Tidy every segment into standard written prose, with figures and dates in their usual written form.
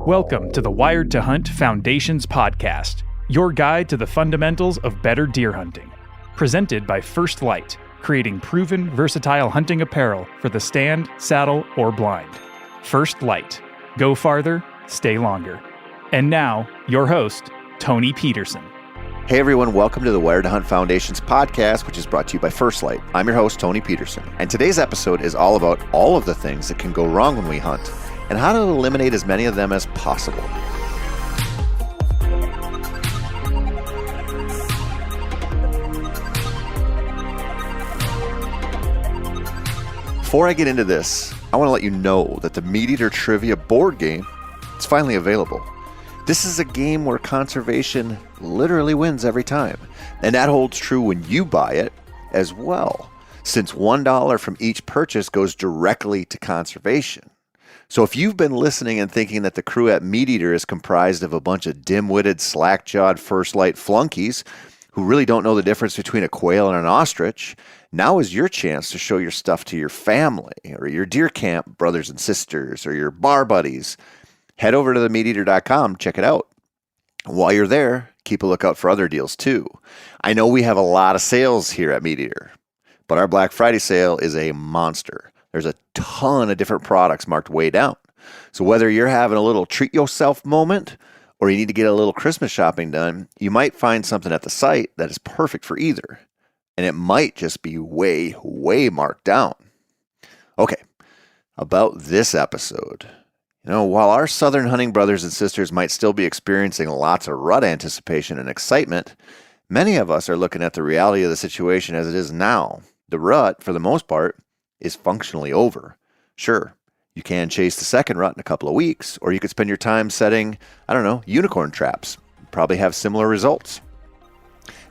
Welcome to the Wired to Hunt Foundations podcast, your guide to the fundamentals of better deer hunting. Presented by First Light, creating proven, versatile hunting apparel for the stand, saddle, or blind. First Light. Go farther, stay longer. And now, your host, Tony Peterson. Hey everyone, welcome to the Wired to Hunt Foundations podcast, which is brought to you by First Light. I'm your host, Tony Peterson, and today's episode is all about all of the things that can go wrong when we hunt, and how to eliminate as many of them as possible. Before I get into this, I want to let you know that the MeatEater Trivia board game is finally available. This is a game where conservation literally wins every time, and that holds true when you buy it as well, since $1 from each purchase goes directly to conservation. So if you've been listening and thinking that the crew at MeatEater is comprised of a bunch of dim-witted, slack-jawed First Light flunkies who really don't know the difference between a quail and an ostrich, now is your chance to show your stuff to your family or your deer camp brothers and sisters or your bar buddies. Head over to themeateater.com, check it out. While you're there, keep a lookout for other deals too. I know we have a lot of sales here at MeatEater, but our Black Friday sale is a monster. There's a ton of different products marked way down. So whether you're having a little treat yourself moment or you need to get a little Christmas shopping done, you might find something at the site that is perfect for either. And it might just be way, way marked down. Okay, about this episode. You know, while our southern hunting brothers and sisters might still be experiencing lots of rut anticipation and excitement, many of us are looking at the reality of the situation as it is now. The rut, for the most part, is functionally over. Sure, you can chase the second rut in a couple of weeks, or you could spend your time setting, unicorn traps. Probably have similar results.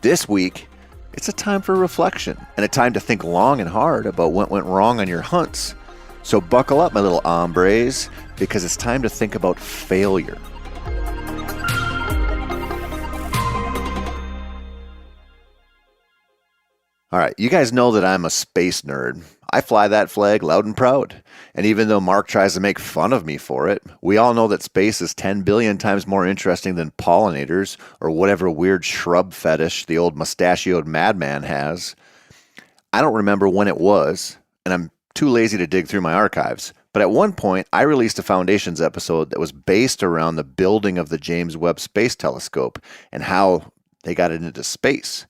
This week, it's a time for reflection and a time to think long and hard about what went wrong on your hunts. So buckle up, my little hombres, because it's time to think about failure. All right, you guys know that I'm a space nerd. I fly that flag loud and proud. And even though Mark tries to make fun of me for it, we all know that space is 10 billion times more interesting than pollinators or whatever weird shrub fetish the old mustachioed madman has. I don't remember when it was, and I'm too lazy to dig through my archives. But at one point, I released a Foundations episode that was based around the building of the James Webb Space Telescope and how they got it into space,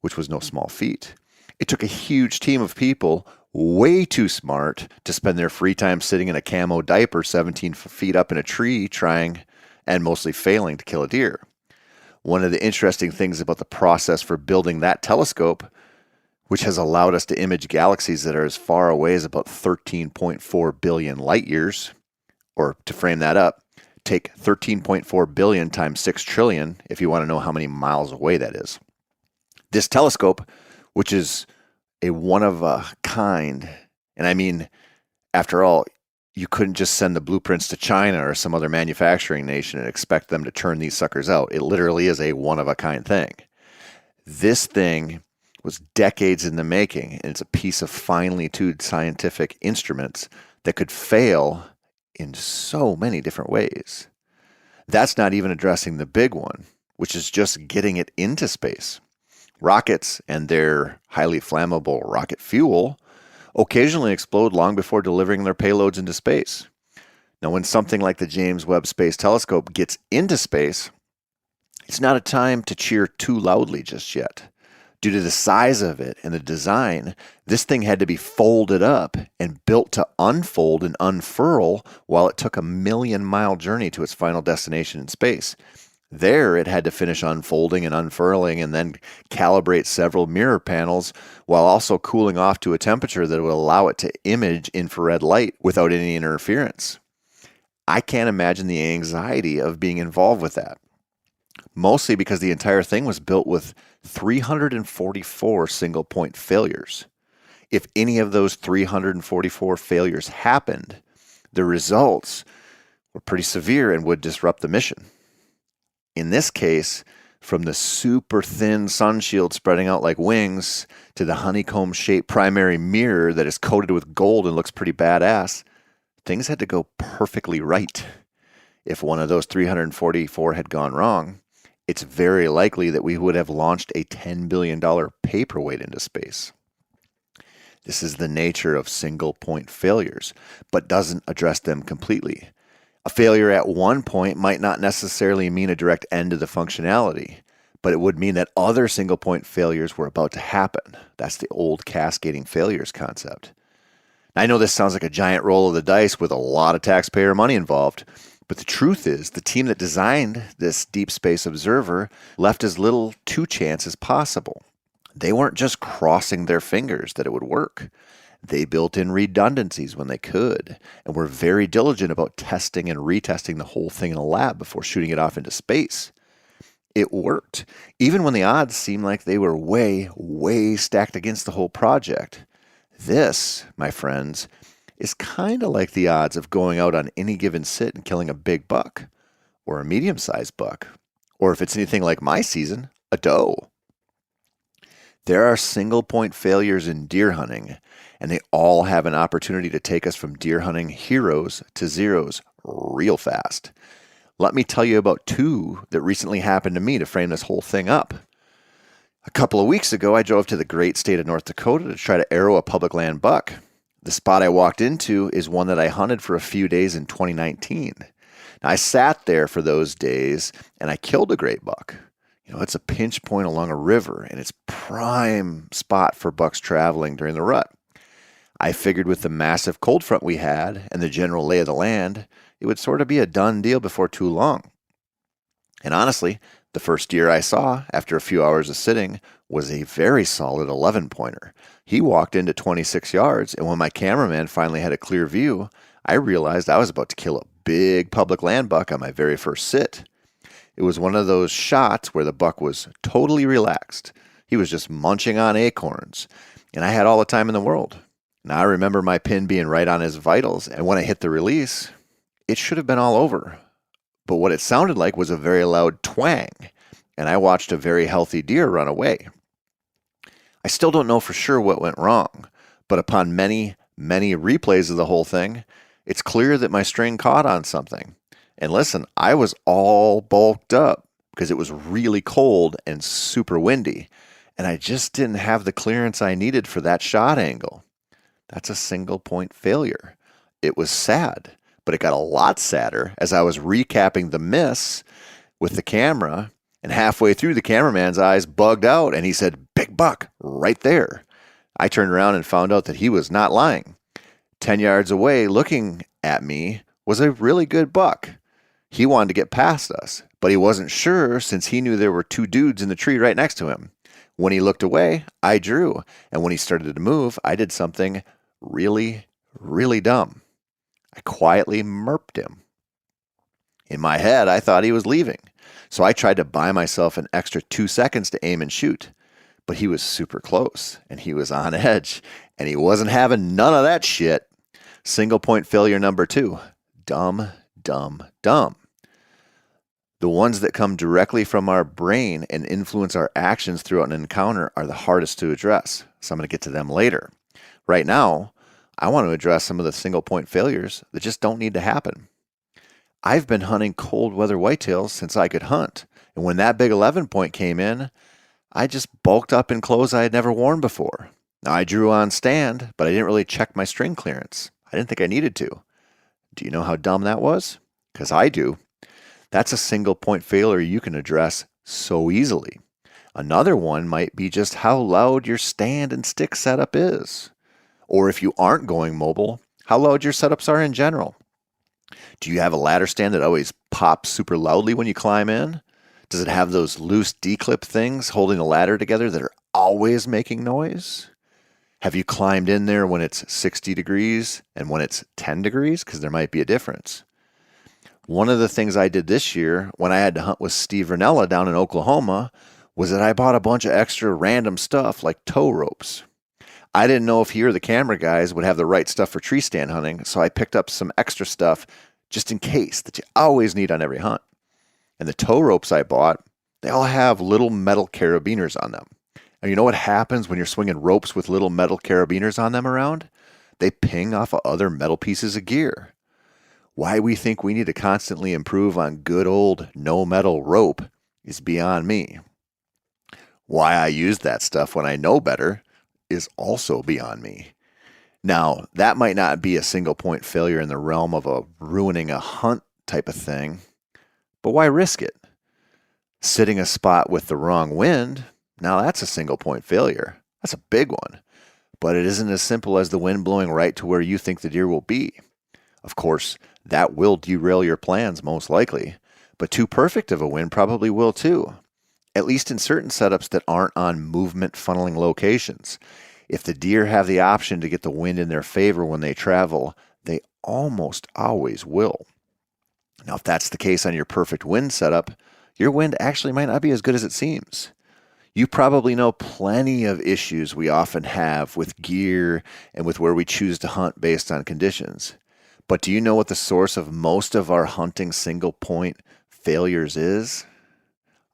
which was no small feat. It took a huge team of people, way too smart, to spend their free time sitting in a camo diaper 17 feet up in a tree trying, and mostly failing, to kill a deer. One of the interesting things about the process for building that telescope, which has allowed us to image galaxies that are as far away as about 13.4 billion light years, or to frame that up, take 13.4 billion times 6 trillion if you want to know how many miles away that is. This telescope, which is a one of a kind, and I mean, after all, you couldn't just send the blueprints to China or some other manufacturing nation and expect them to turn these suckers out. It literally is a one of a kind thing. This thing was decades in the making, and it's a piece of finely tuned scientific instruments that could fail in so many different ways. That's not even addressing the big one, which is just getting it into space. Rockets and their highly flammable rocket fuel occasionally explode long before delivering their payloads into space. Now, when something like the James Webb Space Telescope gets into space, it's not a time to cheer too loudly just yet. Due to the size of it and the design, this thing had to be folded up and built to unfold and unfurl while it took a 1,000,000-mile journey to its final destination in space. There, it had to finish unfolding and unfurling and then calibrate several mirror panels while also cooling off to a temperature that would allow it to image infrared light without any interference. I can't imagine the anxiety of being involved with that. Mostly because the entire thing was built with 344 single-point failures. If any of those 344 failures happened, the results were pretty severe and would disrupt the mission. In this case, from the super thin sun shield spreading out like wings to the honeycomb-shaped primary mirror that is coated with gold and looks pretty badass, things had to go perfectly right. If one of those 344 had gone wrong, it's very likely that we would have launched a $10 billion paperweight into space. This is the nature of single point failures, but doesn't address them completely. A failure at one point might not necessarily mean a direct end to the functionality, but it would mean that other single point failures were about to happen. That's the old cascading failures concept. I know this sounds like a giant roll of the dice with a lot of taxpayer money involved, but the truth is the team that designed this deep space observer left as little to chance as possible. They weren't just crossing their fingers that it would work. They built in redundancies when they could, and were very diligent about testing and retesting the whole thing in a lab before shooting it off into space. It worked, even when the odds seemed like they were way, way stacked against the whole project. This, my friends, is kind of like the odds of going out on any given sit and killing a big buck, or a medium-sized buck, or if it's anything like my season, a doe. There are single-point failures in deer hunting, and they all have an opportunity to take us from deer hunting heroes to zeros real fast. Let me tell you about two that recently happened to me to frame this whole thing up. A couple of weeks ago, I drove to the great state of North Dakota to try to arrow a public land buck. The spot I walked into is one that I hunted for a few days in 2019. Now, I sat there for those days, and I killed a great buck. It's a pinch point along a river, and it's prime spot for bucks traveling during the rut. I figured with the massive cold front we had and the general lay of the land, it would sort of be a done deal before too long. And honestly, the first deer I saw after a few hours of sitting was a very solid 11-pointer. He walked into 26 yards, and when my cameraman finally had a clear view, I realized I was about to kill a big public land buck on my very first sit. It was one of those shots where the buck was totally relaxed. He was just munching on acorns, and I had all the time in the world. Now I remember my pin being right on his vitals, and when I hit the release, it should have been all over. But what it sounded like was a very loud twang, and I watched a very healthy deer run away. I still don't know for sure what went wrong, but upon many, many replays of the whole thing, it's clear that my string caught on something. And listen, I was all bulked up because it was really cold and super windy, and I just didn't have the clearance I needed for that shot angle. That's a single point failure. It was sad, but it got a lot sadder as I was recapping the miss with the camera, and halfway through the cameraman's eyes bugged out and he said, "Big buck, right there." I turned around and found out that he was not lying. 10 yards away looking at me was a really good buck. He wanted to get past us, but he wasn't sure since he knew there were two dudes in the tree right next to him. When he looked away, I drew, and when he started to move, I did something really, really dumb. I quietly murped him. In my head, I thought he was leaving, so I tried to buy myself an extra 2 seconds to aim and shoot. But he was super close, and he was on edge, and he wasn't having none of that shit. Single point failure number 2. Dumb, dumb, dumb. The ones that come directly from our brain and influence our actions throughout an encounter are the hardest to address, so I'm going to get to them later. Right now, I want to address some of the single point failures that just don't need to happen. I've been hunting cold weather whitetails since I could hunt, and when that big 11-point came in, I just bulked up in clothes I had never worn before. Now, I drew on stand, but I didn't really check my string clearance. I didn't think I needed to. Do you know how dumb that was? Because I do. That's a single point failure you can address so easily. Another one might be just how loud your stand and stick setup is. Or if you aren't going mobile, how loud your setups are in general. Do you have a ladder stand that always pops super loudly when you climb in? Does it have those loose D-clip things holding the ladder together that are always making noise? Have you climbed in there when it's 60 degrees and when it's 10 degrees? Because there might be a difference. One of the things I did this year when I had to hunt with Steve Vernella down in Oklahoma was that I bought a bunch of extra random stuff like tow ropes. I didn't know if he or the camera guys would have the right stuff for tree stand hunting, so I picked up some extra stuff just in case that you always need on every hunt. And the tow ropes I bought, they all have little metal carabiners on them. And you know what happens when you're swinging ropes with little metal carabiners on them around? They ping off of other metal pieces of gear. Why we think we need to constantly improve on good old no metal rope is beyond me. Why I use that stuff when I know better is also beyond me. Now, that might not be a single point failure in the realm of a ruining a hunt type of thing, but why risk it? Sitting a spot with the wrong wind, now that's a single point failure. That's a big one. But it isn't as simple as the wind blowing right to where you think the deer will be. Of course, that will derail your plans most likely, but too perfect of a wind probably will too, at least in certain setups that aren't on movement funneling locations. If the deer have the option to get the wind in their favor when they travel, they almost always will. Now, if that's the case on your perfect wind setup, your wind actually might not be as good as it seems. You probably know plenty of issues we often have with gear and with where we choose to hunt based on conditions. But do you know what the source of most of our hunting single point failures is?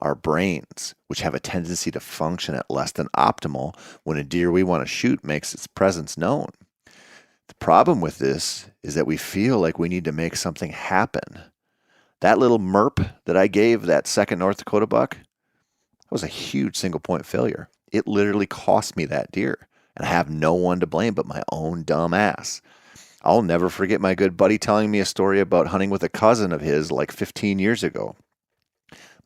Our brains, which have a tendency to function at less than optimal when a deer we want to shoot makes its presence known. The problem with this is that we feel like we need to make something happen. That little MERP that I gave that second North Dakota buck, that was a huge single point failure. It literally cost me that deer, and I have no one to blame but my own dumb ass. I'll never forget my good buddy telling me a story about hunting with a cousin of his like 15 years ago.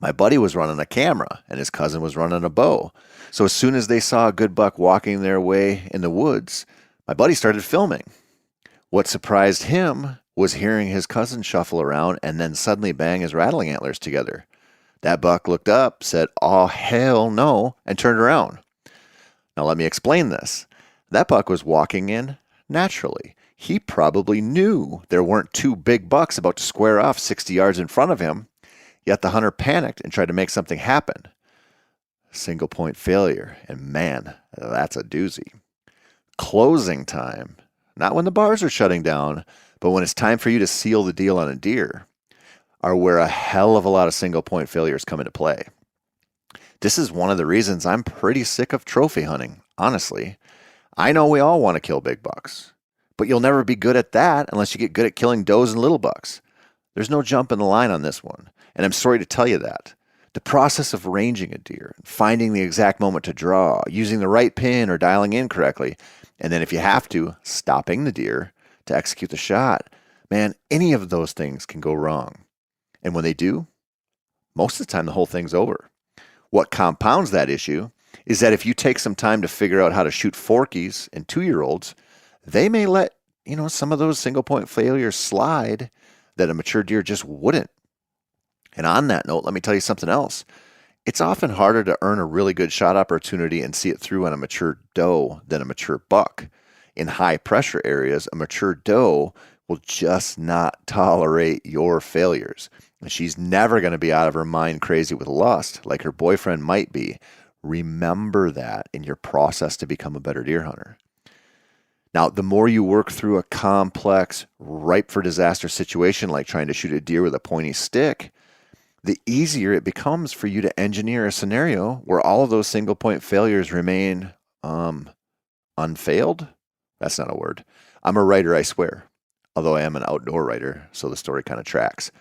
My buddy was running a camera and his cousin was running a bow. So as soon as they saw a good buck walking their way in the woods, my buddy started filming. What surprised him was hearing his cousin shuffle around and then suddenly bang his rattling antlers together. That buck looked up, said, "Oh, hell no," and turned around. Now let me explain this. That buck was walking in naturally. He probably knew there weren't two big bucks about to square off 60 yards in front of him, yet the hunter panicked and tried to make something happen. Single point failure, and man, that's a doozy. Closing time, not when the bars are shutting down, but when it's time for you to seal the deal on a deer, are where a hell of a lot of single point failures come into play. This is one of the reasons I'm pretty sick of trophy hunting, honestly. I know we all want to kill big bucks, but you'll never be good at that unless you get good at killing does and little bucks. There's no jump in the line on this one, and I'm sorry to tell you that. The process of ranging a deer, finding the exact moment to draw, using the right pin or dialing in correctly, and then if you have to, stopping the deer to execute the shot, man, any of those things can go wrong. And when they do, most of the time the whole thing's over. What compounds that issue is that if you take some time to figure out how to shoot forkies and 2-year-olds, they may let, some of those single point failures slide that a mature deer just wouldn't. And on that note, let me tell you something else. It's often harder to earn a really good shot opportunity and see it through on a mature doe than a mature buck. In high pressure areas, a mature doe will just not tolerate your failures. And she's never going to be out of her mind crazy with lust like her boyfriend might be. Remember that in your process to become a better deer hunter. Now, the more you work through a complex, ripe for disaster situation like trying to shoot a deer with a pointy stick, the easier it becomes for you to engineer a scenario where all of those single point failures remain unfailed. That's not a word. I'm a writer, I swear. Although I am an outdoor writer, so the story kind of tracks.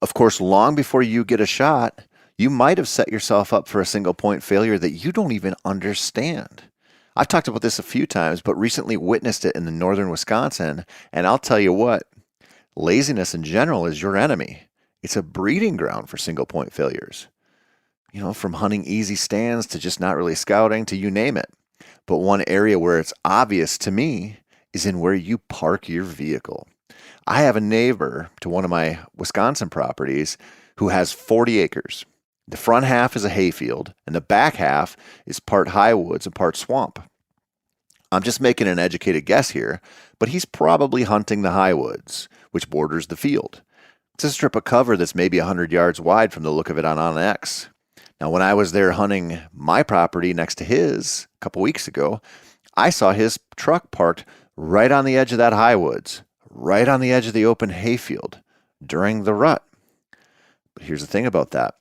Of course, long before you get a shot, you might have set yourself up for a single point failure that you don't even understand. I've talked about this a few times, but recently witnessed it in the northern Wisconsin, and I'll tell you what, laziness in general is your enemy. It's a breeding ground for single point failures. From hunting easy stands to just not really scouting to you name it. But one area where it's obvious to me is in where you park your vehicle. I have a neighbor to one of my Wisconsin properties who has 40 acres. The front half is a hayfield, and the back half is part high woods and part swamp. I'm just making an educated guess here, but he's probably hunting the high woods, which borders the field. It's a strip of cover that's maybe 100 yards wide from the look of it on OnX. Now, when I was there hunting my property next to his a couple weeks ago, I saw his truck parked right on the edge of that high woods, right on the edge of the open hayfield during the rut. But here's the thing about that.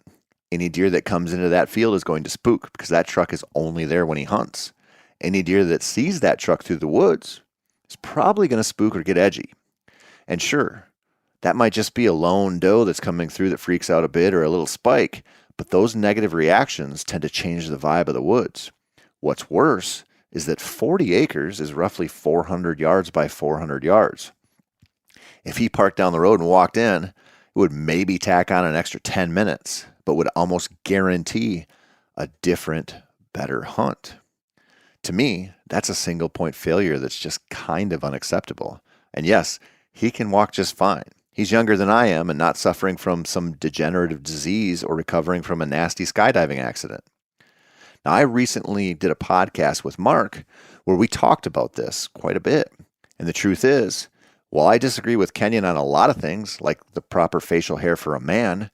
Any deer that comes into that field is going to spook because that truck is only there when he hunts. Any deer that sees that truck through the woods is probably going to spook or get edgy. And sure, That might just be a lone doe that's coming through that freaks out a bit or a little spike, but those negative reactions tend to change the vibe of the woods. What's worse is that 40 acres is roughly 400 yards by 400 yards. If he parked down the road and walked in, it would maybe tack on an extra 10 minutes, but would almost guarantee a different, better hunt. To me, that's a single point failure that's just kind of unacceptable. And yes, he can walk just fine. He's younger than I am and not suffering from some degenerative disease or recovering from a nasty skydiving accident. Now, I recently did a podcast with Mark where we talked about this quite a bit. And the truth is, while I disagree with Kenyon on a lot of things, like the proper facial hair for a man,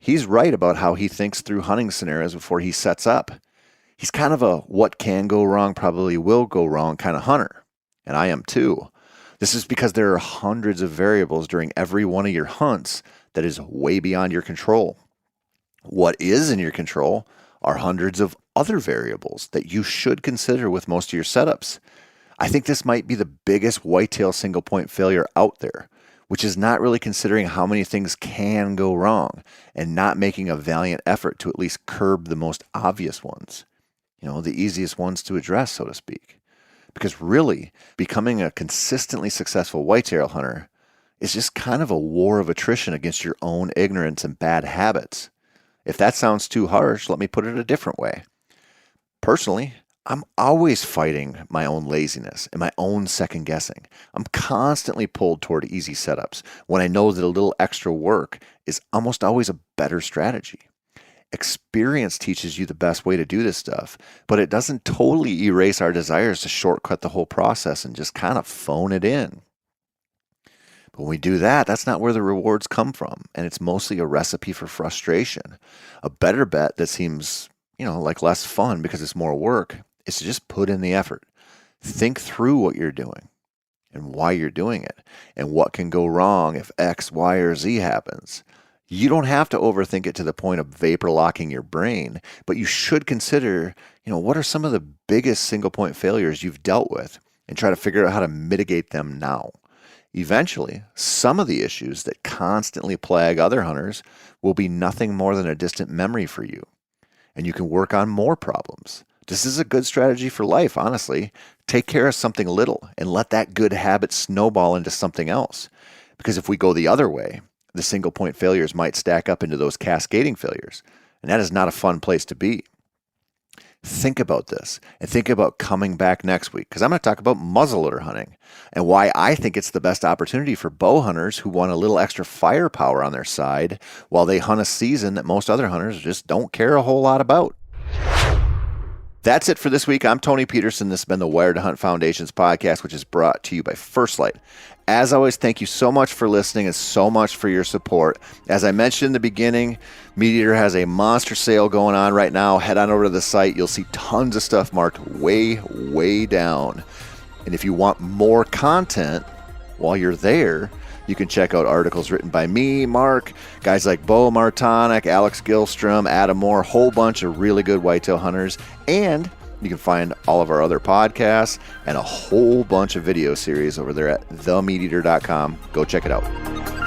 he's right about how he thinks through hunting scenarios before he sets up. He's kind of a what can go wrong probably will go wrong kind of hunter. And I am too. This is because there are hundreds of variables during every one of your hunts that is way beyond your control. What is in your control are hundreds of other variables that you should consider with most of your setups. I think this might be the biggest whitetail single point failure out there, which is not really considering how many things can go wrong and not making a valiant effort to at least curb the most obvious ones. The easiest ones to address, so to speak. Because really, becoming a consistently successful whitetail hunter is just kind of a war of attrition against your own ignorance and bad habits. If that sounds too harsh, let me put it a different way. Personally, I'm always fighting my own laziness and my own second guessing. I'm constantly pulled toward easy setups when I know that a little extra work is almost always a better strategy. Experience teaches you the best way to do this stuff, but it doesn't totally erase our desires to shortcut the whole process and just kind of phone it in. But when we do that, that's not where the rewards come from, and it's mostly a recipe for frustration. A better bet that seems, like less fun because it's more work is to just put in the effort. Think through what you're doing and why you're doing it and what can go wrong if X, Y, or Z happens. You don't have to overthink it to the point of vapor locking your brain, but you should consider, what are some of the biggest single point failures you've dealt with and try to figure out how to mitigate them now. Eventually, some of the issues that constantly plague other hunters will be nothing more than a distant memory for you, and you can work on more problems. This is a good strategy for life, honestly. Take care of something little and let that good habit snowball into something else. Because if we go the other way, the single point failures might stack up into those cascading failures, and that is not a fun place to be. Think about this and think about coming back next week, because I'm going to talk about muzzleloader hunting and why I think it's the best opportunity for bow hunters who want a little extra firepower on their side while they hunt a season that most other hunters just don't care a whole lot about. That's it for this week. I'm Tony Peterson. This has been the Wired to Hunt Foundations podcast, which is brought to you by First Light. As always, thank you so much for listening and so much for your support. As I mentioned in the beginning, MeatEater has a monster sale going on right now. Head on over to the site. You'll see tons of stuff marked way, way down. And if you want more content while you're there, you can check out articles written by me, Mark, guys like Bo Martonic, Alex Gilstrom, Adam Moore, a whole bunch of really good whitetail hunters. And you can find all of our other podcasts and a whole bunch of video series over there at themeateater.com. Go check it out.